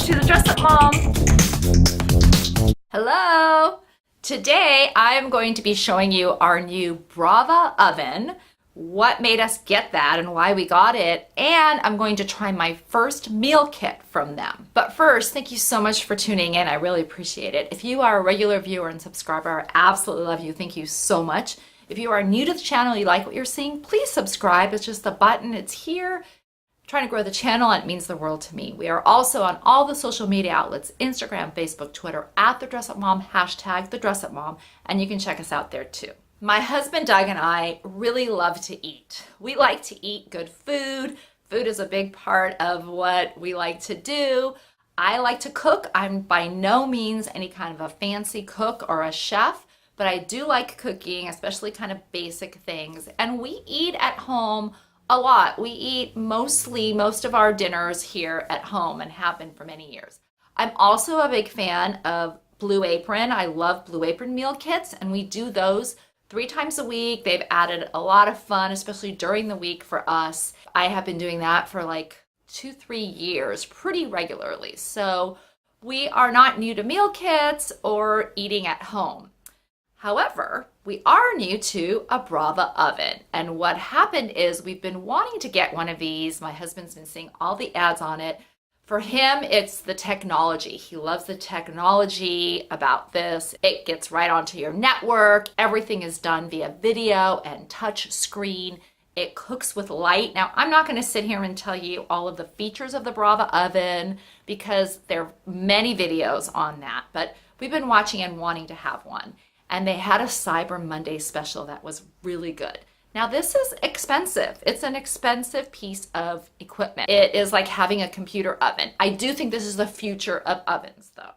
to the Dress Up Mom. Hello. Today I am going to be showing you our new Brava oven, what made us get that and why we got it, and I'm going to try my first meal kit from them. But first, thank you so much for tuning in. I really appreciate it. If you are a regular viewer and subscriber, I absolutely love you. Thank you so much. If you are new to the channel, you like what you're seeing, please subscribe. It's just a button. It's here. I'm trying to grow the channel, and it means the world to me. We are also on all the social media outlets, Instagram, Facebook, Twitter, at The Dress Up Mom, hashtag The Dress Up Mom, and you can check us out there too. My husband Doug and I really love to eat. We like to eat good food. Food is a big part of what we like to do. I like to cook. I'm by no means any kind of a fancy cook or a chef, but I do like cooking, especially kind of basic things. And we eat at home a lot. We eat most of our dinners here at home and have been for many years. I'm also a big fan of Blue Apron. I love Blue Apron meal kits, and we do those 3 times a week. They've added a lot of fun, especially during the week for us. I have been doing that for like 2-3 years pretty regularly. So we are not new to meal kits or eating at home. However, we are new to a Brava oven. And what happened is we've been wanting to get one of these. My husband's been seeing all the ads on it. For him, it's the technology. He loves the technology about this. It gets right onto your network. Everything is done via video and touch screen. It cooks with light. Now, I'm not going to sit here and tell you all of the features of the Brava oven because there are many videos on that, but we've been watching and wanting to have one. And they had a Cyber Monday special that was really good. Now, this is expensive. It's an expensive piece of equipment. It is like having a computer oven. I do think this is the future of ovens, though.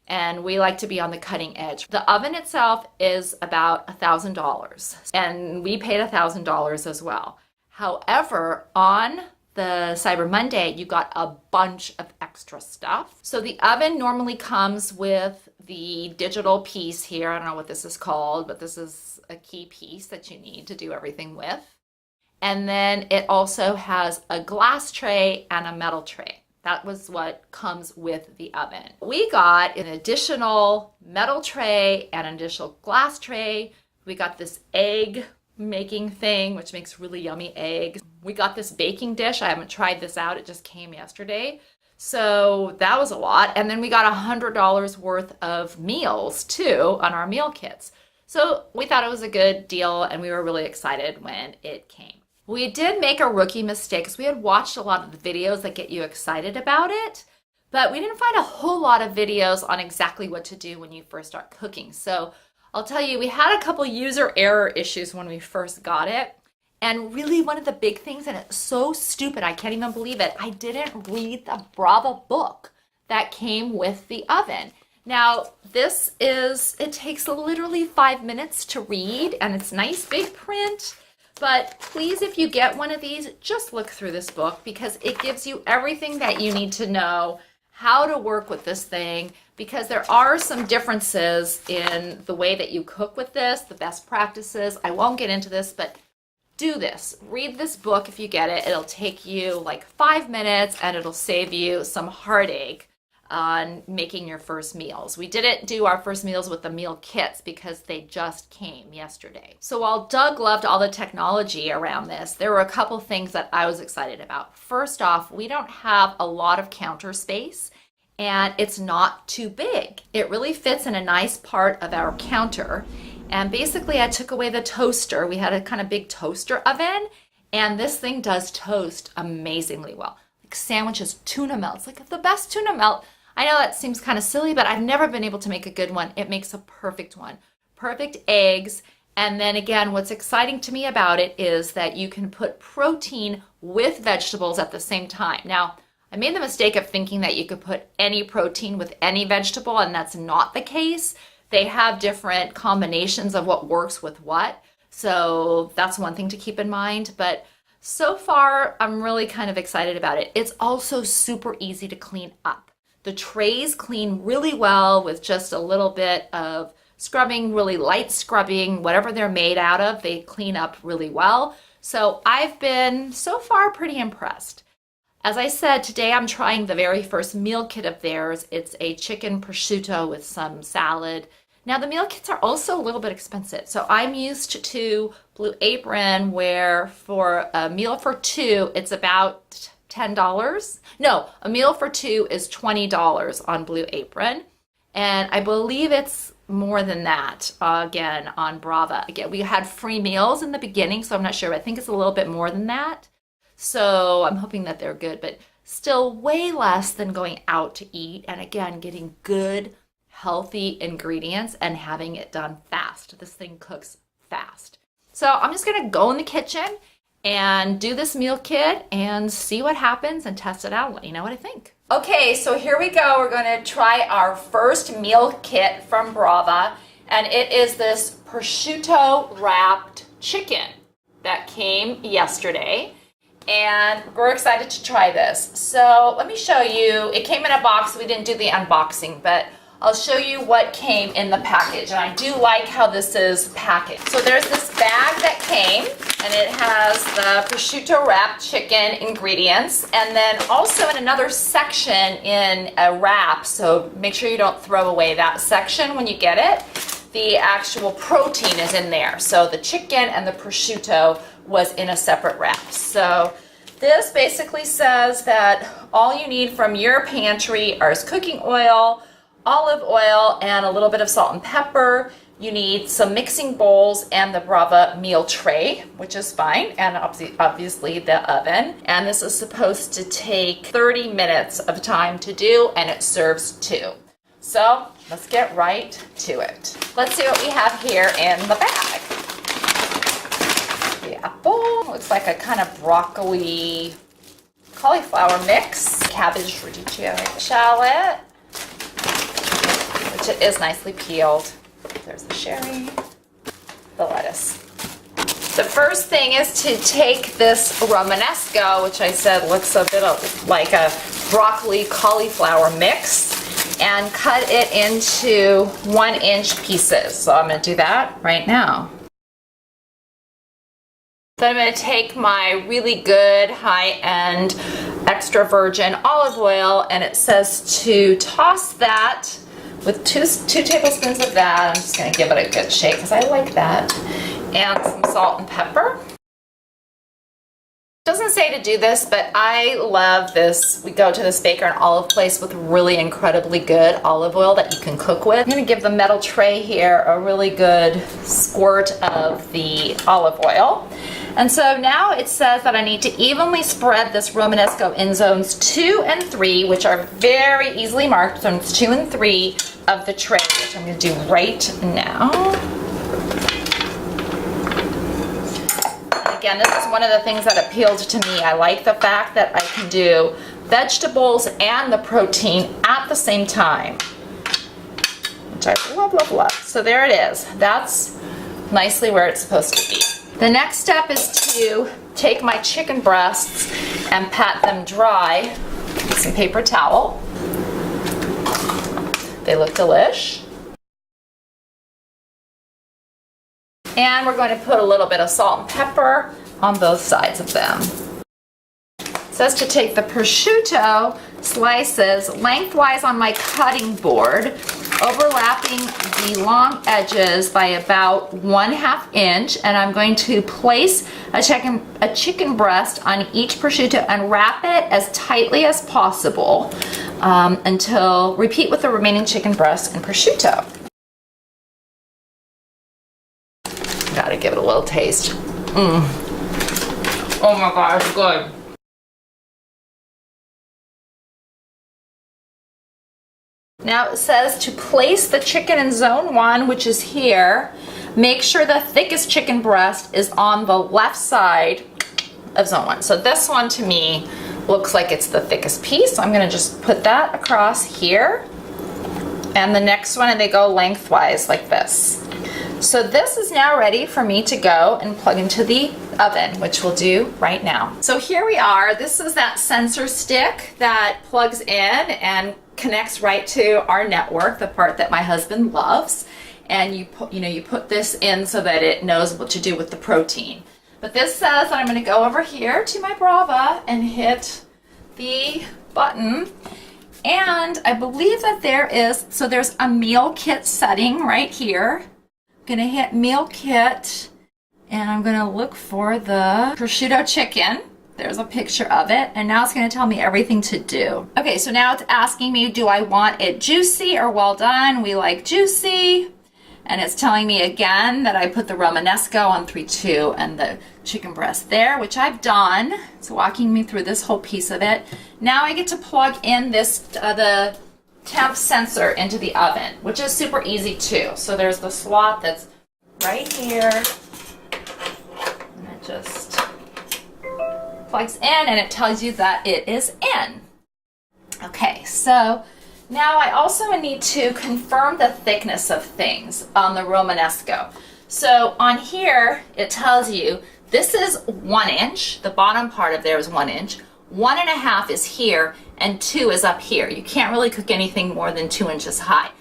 And we like to be on the cutting edge. The oven itself is about $1,000, and we paid $1,000 as well. However, on the Cyber Monday, you got a bunch of extra stuff. So the oven normally comes with the digital piece here. I don't know what this is called, but this is a key piece that you need to do everything with. And then it also has a glass tray and a metal tray. That was what comes with the oven. We got an additional metal tray and an additional glass tray. We got this egg making thing, which makes really yummy eggs. We got this baking dish. I haven't tried this out. It just came yesterday. So that was a lot. And then we got $100 worth of meals too on our meal kits. So we thought it was a good deal, and we were really excited when it came. We did make a rookie mistake because we had watched a lot of the videos that get you excited about it, but we didn't find a whole lot of videos on exactly what to do when you first start cooking. So I'll tell you, we had a couple user error issues when we first got it. And really one of the big things, and it's so stupid, I can't even believe it, I didn't read the Brava book that came with the oven. Now, it takes literally 5 minutes to read, and it's nice big print. But please, if you get one of these, just look through this book because it gives you everything that you need to know how to work with this thing, because there are some differences in the way that you cook with this, the best practices. I won't get into this, but do this. Read this book if you get it. It'll take you like 5 minutes, and it'll save you some heartache on making your first meals. We didn't do our first meals with the meal kits because they just came yesterday. So while Doug loved all the technology around this, there were a couple things that I was excited about. First off, we don't have a lot of counter space, and it's not too big. It really fits in a nice part of our counter. And basically I took away the toaster. We had a kind of big toaster oven, and this thing does toast amazingly well. Like sandwiches, tuna melts, like the best tuna melt. I know that seems kind of silly, but I've never been able to make a good one. It makes a perfect one. Perfect eggs. And then again, what's exciting to me about it is that you can put protein with vegetables at the same time. Now, I made the mistake of thinking that you could put any protein with any vegetable, and that's not the case. They have different combinations of what works with what. So that's one thing to keep in mind. But so far, I'm really kind of excited about it. It's also super easy to clean up. The trays clean really well with just a little bit of scrubbing, really light scrubbing, whatever they're made out of, they clean up really well. So I've been so far pretty impressed. As I said, today I'm trying the very first meal kit of theirs. It's a chicken prosciutto with some salad. Now the meal kits are also a little bit expensive. So I'm used to Blue Apron where for a meal for two, it's about $10. No, a meal for two is $20 on Blue Apron. And I believe it's more than that, again, on Brava. Again, we had free meals in the beginning, so I'm not sure. I think it's a little bit more than that. So I'm hoping that they're good, but still way less than going out to eat. And again, getting good, healthy ingredients and having it done fast. This thing cooks fast. So I'm just gonna go in the kitchen and do this meal kit and see what happens and test it out and let you know what I think. Okay, so here we go. We're gonna try our first meal kit from Brava, and it is this prosciutto wrapped chicken that came yesterday, and we're excited to try this. So let me show you. It came in a box. We didn't do the unboxing, but I'll show you what came in the package, and I do like how this is packaged. So there's this bag that came, and it has the prosciutto wrapped chicken ingredients, and then also in another section in a wrap, so make sure you don't throw away that section when you get it. The actual protein is in there, so the chicken and the prosciutto was in a separate wrap. So this basically says that all you need from your pantry is cooking oil, olive oil, and a little bit of salt and pepper. You need some mixing bowls and the Brava meal tray, which is fine, and obviously the oven. And this is supposed to take 30 minutes of time to do, and it serves two. So let's get right to it. Let's see what we have here in the bag. The apple looks like a kind of broccoli cauliflower mix, cabbage radicchio shallot, which it is nicely peeled. There's the sherry, the lettuce. The first thing is to take this romanesco, which I said looks a bit like a broccoli cauliflower mix, and cut it into 1-inch pieces. So I'm going to do that right now. Then I'm going to take my really good high-end extra virgin olive oil, and it says to toss that with two tablespoons of that. I'm just going to give it a good shake because I like that. And some salt and pepper. It doesn't say to do this, but I love this. We go to this baker and olive place with really incredibly good olive oil that you can cook with. I'm going to give the metal tray here a really good squirt of the olive oil. And so now it says that I need to evenly spread this romanesco in zones 2 and 3, which are very easily marked, zones 2 and 3 of the tray, which I'm going to do right now. And again, this is one of the things that appealed to me. I like the fact that I can do vegetables and the protein at the same time, which I love, love, love. So there it is. That's nicely where it's supposed to be. The next step is to take my chicken breasts and pat them dry with some paper towel. They look delish. And we're going to put a little bit of salt and pepper on both sides of them. It says to take the prosciutto slices lengthwise on my cutting board, overlapping the long edges by about 1/2 inch, and I'm going to place a chicken breast on each prosciutto and wrap it as tightly as possible until repeat with the remaining chicken breast and prosciutto. Gotta give it a little taste. Oh my gosh, it's good. Now it says to place the chicken in zone 1, which is here. Make sure the thickest chicken breast is on the left side of zone 1. So this one to me looks like it's the thickest piece. So I'm going to just put that across here. And the next one, and they go lengthwise like this. So this is now ready for me to go and plug into the oven, which we'll do right now. So here we are. This is that sensor stick that plugs in and connects right to our network, the part that my husband loves. And you put this in so that it knows what to do with the protein. But this says that I'm going to go over here to my Brava and hit the button. And I believe that there's a meal kit setting right here. I'm gonna hit meal kit and I'm gonna look for the prosciutto chicken. There's a picture of it, and now it's gonna tell me everything to do. Okay, so now it's asking me, do I want it juicy or well done? We like juicy. And it's telling me again that I put the romanesco on 3-2 and the chicken breast there, which I've done. It's walking me through this whole piece of it. Now I get to plug in this the temp sensor into the oven, which is super easy too. So there's the slot that's right here. And it just plugs in and it tells you that it is in. Okay, so now I also need to confirm the thickness of things on the romanesco. So on here, it tells you this is 1 inch. The bottom part of there is 1 inch. 1.5 is here and 2 is up here. You can't really cook anything more than 2 inches high.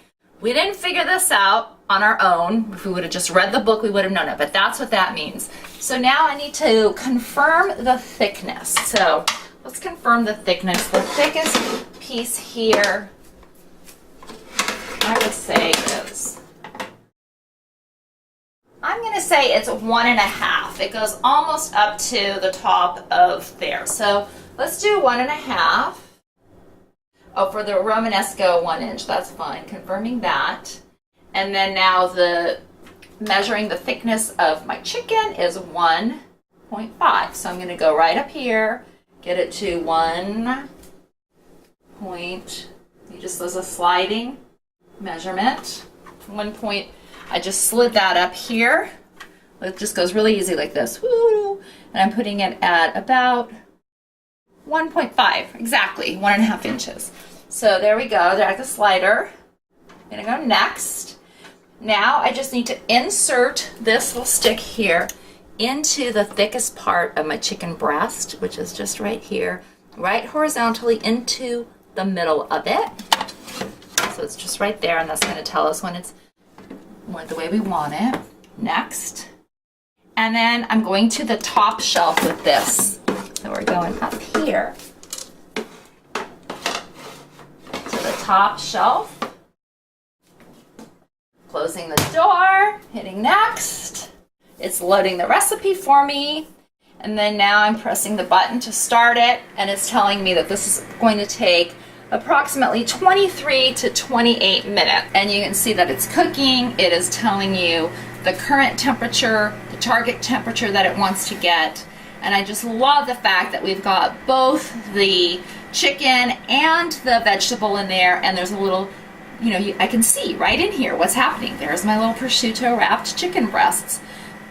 We didn't figure this out on our own. If we would have just read the book, we would have known it, but that's what that means. So now I need to confirm the thickness. So let's confirm the thickness. The thickest piece here, I would say I'm going to say it's 1.5. It goes almost up to the top of there. So let's do 1.5. Oh, for the romanesco 1 inch, that's fine. Confirming that. And then now measuring the thickness of my chicken is 1.5. So I'm going to go right up here, get it to 1 point. You just as a sliding measurement. 1 point. I just slid that up here. It just goes really easy like this. Woo! And I'm putting it at about 1.5, exactly 1.5 inches. So there we go, there's the slider. I'm gonna go next. Now I just need to insert this little stick here into the thickest part of my chicken breast, which is just right here, right horizontally into the middle of it. So it's just right there, and that's gonna tell us when it's the way we want it. Next. And then I'm going to the top shelf with this. So we're going up here to the top shelf. Closing the door, hitting next. It's loading the recipe for me. And then now I'm pressing the button to start it, and it's telling me that this is going to take approximately 23 to 28 minutes. And you can see that it's cooking. It is telling you the current temperature, the target temperature that it wants to get. And I just love the fact that we've got both the chicken and the vegetable in there, and there's a little, I can see right in here what's happening. There's my little prosciutto wrapped chicken breasts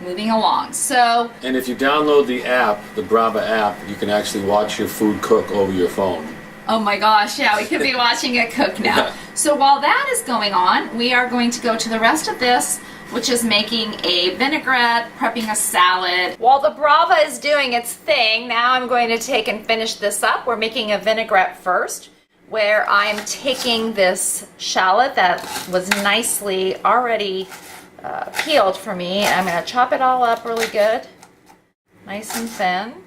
moving along. So, and if you download the app, the Brava app, you can actually watch your food cook over your phone. Oh my gosh, yeah, we could be watching it cook now. Yeah. So while that is going on, we are going to go to the rest of this, which is making a vinaigrette, prepping a salad. While the Brava is doing its thing, now I'm going to take and finish this up. We're making a vinaigrette first, where I'm taking this shallot that was nicely already peeled for me, and I'm going to chop it all up really good, nice and thin.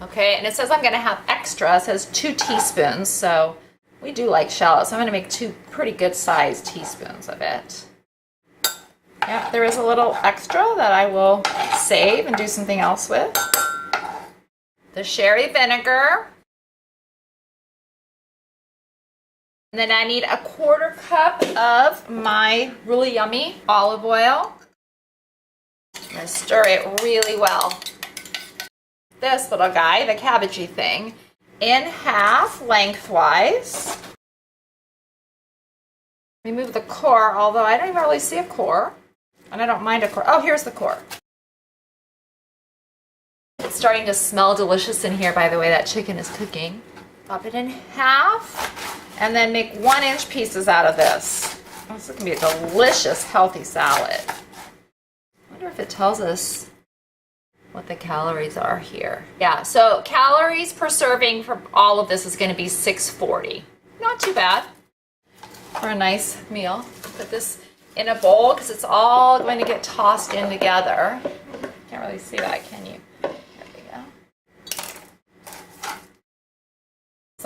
Okay, and it says I'm going to have extra. It says 2 teaspoons, so we do like shallot, so I'm going to make 2 pretty good sized teaspoons of it. Yeah, there is a little extra that I will save and do something else with. The sherry vinegar. And then I need a 1/4 cup of my really yummy olive oil. I'm going to stir it really well. This little guy, the cabbagey thing, in half lengthwise. Remove the core, although I don't even really see a core, and I don't mind a core. Oh, here's the core. It's starting to smell delicious in here, by the way that chicken is cooking. Pop it in half, and then make 1 inch pieces out of this. This is going to be a delicious, healthy salad. I wonder if it tells us what the calories are here. Yeah, so calories per serving for all of this is going to be 640. Not too bad for a nice meal. Put this in a bowl because it's all going to get tossed in together. Can't really see that, can you? There we go.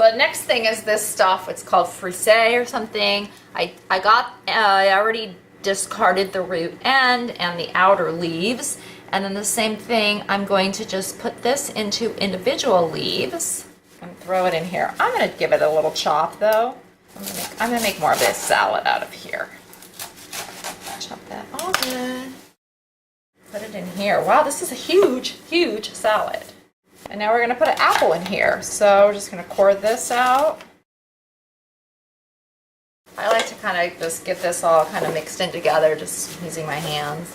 So the next thing is this stuff. It's called frisee or something. I already discarded the root end and the outer leaves. And then the same thing, I'm going to just put this into individual leaves and throw it in here. I'm gonna give it a little chop though. I'm gonna make more of this salad out of here. Chop that all good. Put it in here. Wow, this is a huge, huge salad. And now we're gonna put an apple in here. So we're just gonna core this out. I like to kind of just get this all kind of mixed in together, just using my hands.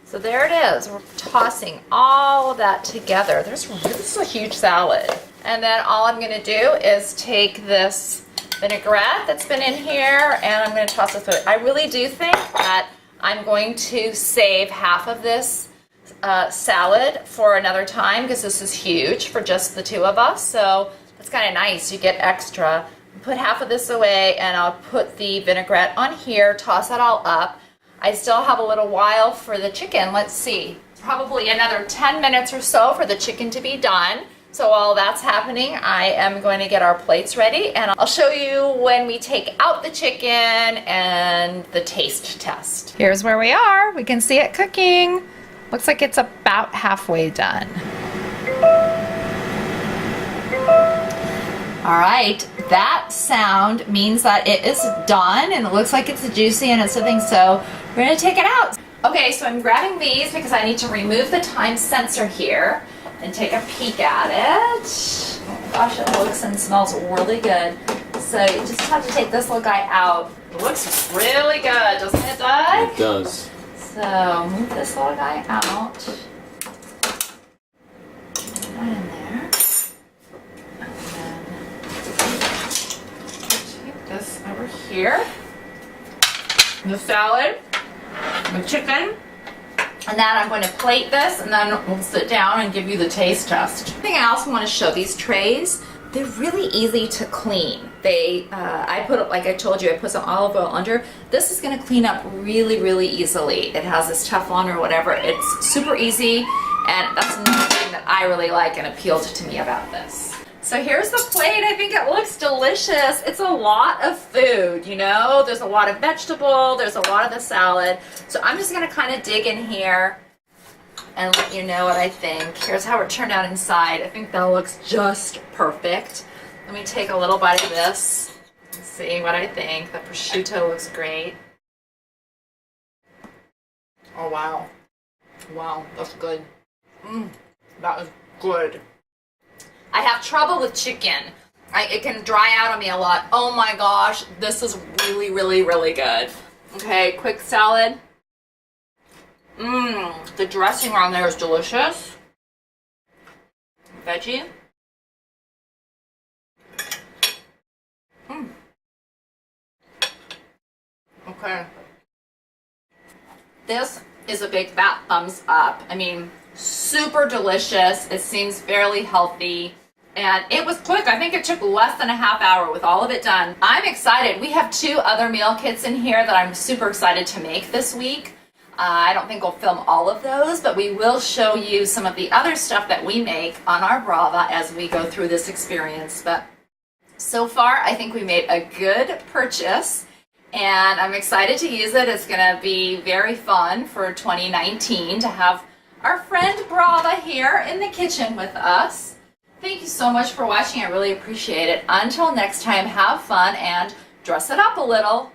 So there it is. We're tossing all of that together. This is a huge salad. And then all I'm gonna do is take this vinaigrette that's been in here and I'm gonna toss it through it. I really do think that I'm going to save half of this salad for another time because this is huge for just the two of us. So that's kind of nice. You get extra. Put half of this away and I'll put the vinaigrette on here, toss it all up. I still have a little while for the chicken. Let's see. Probably another 10 minutes or so for the chicken to be done. So while that's happening, I am going to get our plates ready and I'll show you when we take out the chicken and the taste test. Here's where we are. We can see it cooking. Looks like it's about halfway done. All right, that sound means that it is done and it looks like it's juicy and it's something, so we're gonna take it out. Okay, so I'm grabbing these because I need to remove the time sensor here and take a peek at it. Oh my gosh, it looks and smells really good. So you just have to take this little guy out. It looks really good, doesn't it, Doug? It does. So move this little guy out. Put that in there. This over here, the salad, the chicken, and then I'm going to plate this and then we'll sit down and give you the taste test. Something I also want to show, these trays, they're really easy to clean. I put, like I told you, I put some olive oil under. This is going to clean up really, really easily. It has this Teflon or whatever. It's super easy, and that's another thing that I really like and appealed to me about this. So here's the plate. I think it looks delicious. It's a lot of food, you know? There's a lot of vegetable, there's a lot of the salad. So I'm just gonna kind of dig in here and let you know what I think. Here's how it turned out inside. I think that looks just perfect. Let me take a little bite of this and see what I think. The prosciutto looks great. Oh wow. Wow, that's good. That is good. I have trouble with chicken. It can dry out on me a lot. Oh my gosh, this is really, really, really good. Okay, quick salad. The dressing on there is delicious. Veggie. Okay. This is a big fat thumbs up. I mean, super delicious. It seems fairly healthy. And it was quick. I think it took less than a half hour with all of it done. I'm excited. We have 2 other meal kits in here that I'm super excited to make this week. I don't think we'll film all of those, but we will show you some of the other stuff that we make on our Brava as we go through this experience. But so far, I think we made a good purchase, and I'm excited to use it. It's going to be very fun for 2019 to have our friend Brava here in the kitchen with us. Thank you so much for watching. I really appreciate it. Until next time, have fun and dress it up a little.